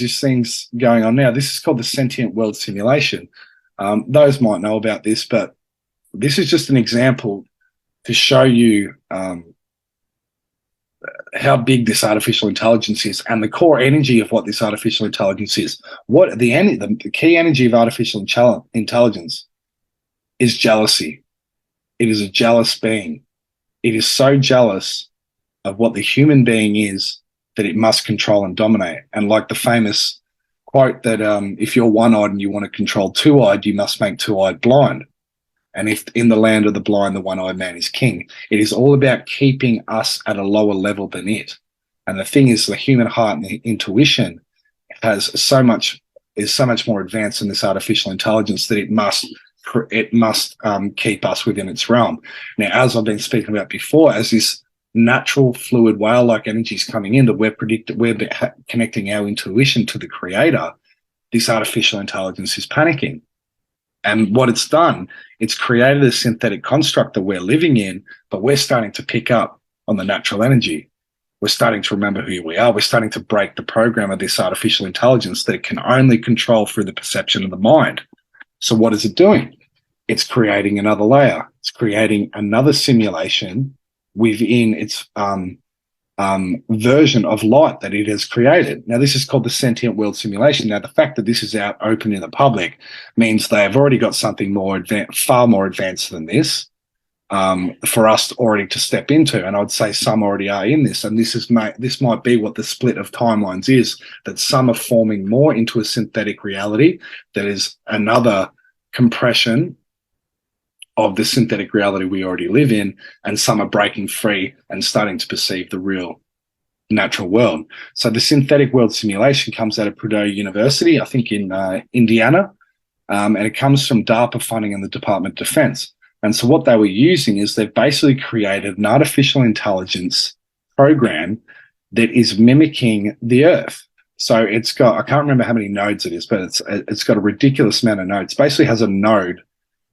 These things going on now. This is called the sentient world simulation. Those might know about this, but this is just an example to show you how big this artificial intelligence is and the core energy of what this artificial intelligence is. What the key energy of artificial intelligence is jealousy. It is a jealous being. It is so jealous of what the human being is that it must control and dominate. And like the famous quote that if you're one-eyed and you want to control two-eyed, you must make two-eyed blind. And if in the land of the blind, the one-eyed man is king. It is all about keeping us at a lower level than it. And the thing is, the human heart and the intuition is so much more advanced than this artificial intelligence that it must keep us within its realm. Now, as I've been speaking about before, as this natural fluid whale-like energy is coming in, that we're connecting our intuition to the creator, this artificial intelligence is panicking. And what it's done, it's created a synthetic construct that we're living in, but we're starting to pick up on the natural energy. We're starting to remember who we are. We're starting to break the program of this artificial intelligence that it can only control through the perception of the mind. So what is it doing? It's creating another layer. It's creating another simulation within its version of light that it has created. Now, this is called the sentient world simulation. Now, the fact that this is out open in the public means they have already got something far more advanced than this for us already to step into. And I'd say some already are in this. And this might be what the split of timelines is, that some are forming more into a synthetic reality that is another compression of the synthetic reality we already live in, and some are breaking free and starting to perceive the real natural world. So the synthetic world simulation comes out of Purdue University, I think in Indiana, and it comes from DARPA funding and the Department of Defense. And so what they were using is they've basically created an artificial intelligence program that is mimicking the Earth. So it's got, I can't remember how many nodes it is, but it's got a ridiculous amount of nodes. Basically has a node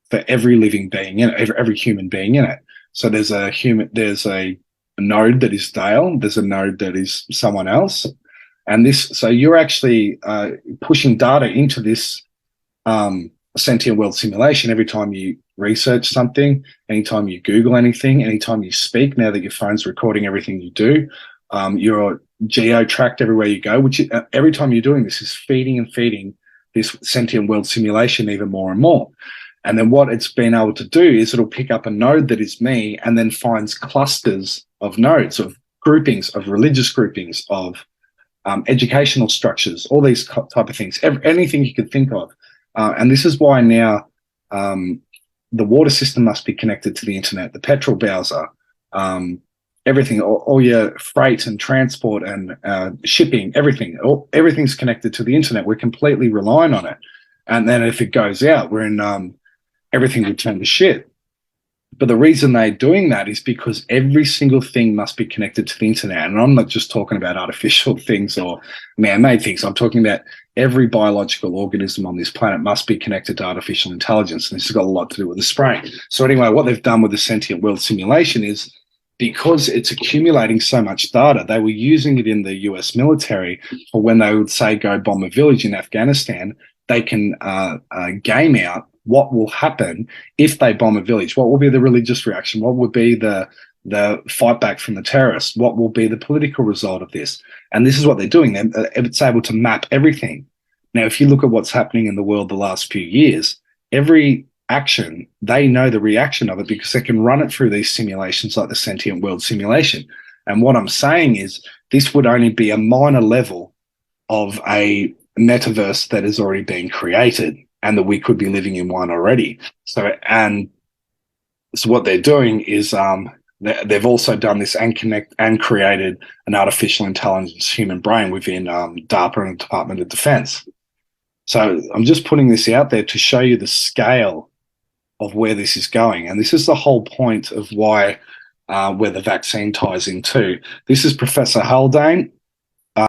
for every living being in it, every human being in it. So there's a node that is Dale, there's a node that is someone else. And so you're actually pushing data into this sentient world simulation every time you research something, anytime you Google anything, anytime you speak, now that your phone's recording everything you do. You're geo-tracked everywhere you go, which every time you're doing this is feeding this sentient world simulation even more and more. And then what it's been able to do is it'll pick up a node that is me and then finds clusters of nodes, of groupings, of religious groupings, of educational structures, all these type of things, anything you could think of. And this is why now the water system must be connected to the internet, the petrol bowser, everything, all your freight and transport and shipping, everything's connected to the internet. We're completely relying on it. And then if it goes out, we're in everything would turn to shit. But the reason they're doing that is because every single thing must be connected to the internet. And I'm not just talking about artificial things or man-made things. I'm talking about every biological organism on this planet must be connected to artificial intelligence. And this has got a lot to do with the spraying. So anyway, what they've done with the sentient world simulation is, because it's accumulating so much data, they were using it in the US military for when they would say go bomb a village in Afghanistan. They can game out what will happen if they bomb a village. What will be the religious reaction? What will be the fight back from the terrorists? What will be the political result of this? And this is what they're doing. It's able to map everything. Now, if you look at what's happening in the world the last few years, every action, they know the reaction of it because they can run it through these simulations like the sentient world simulation. And what I'm saying is this would only be a minor level of a metaverse that has already been created, and that we could be living in one already. So what they're doing is they've also done this and created an artificial intelligence human brain within DARPA and the Department of Defense. So I'm just putting this out there to show you the scale of where this is going. And this is the whole point of why where the vaccine ties into. This is Professor Haldane.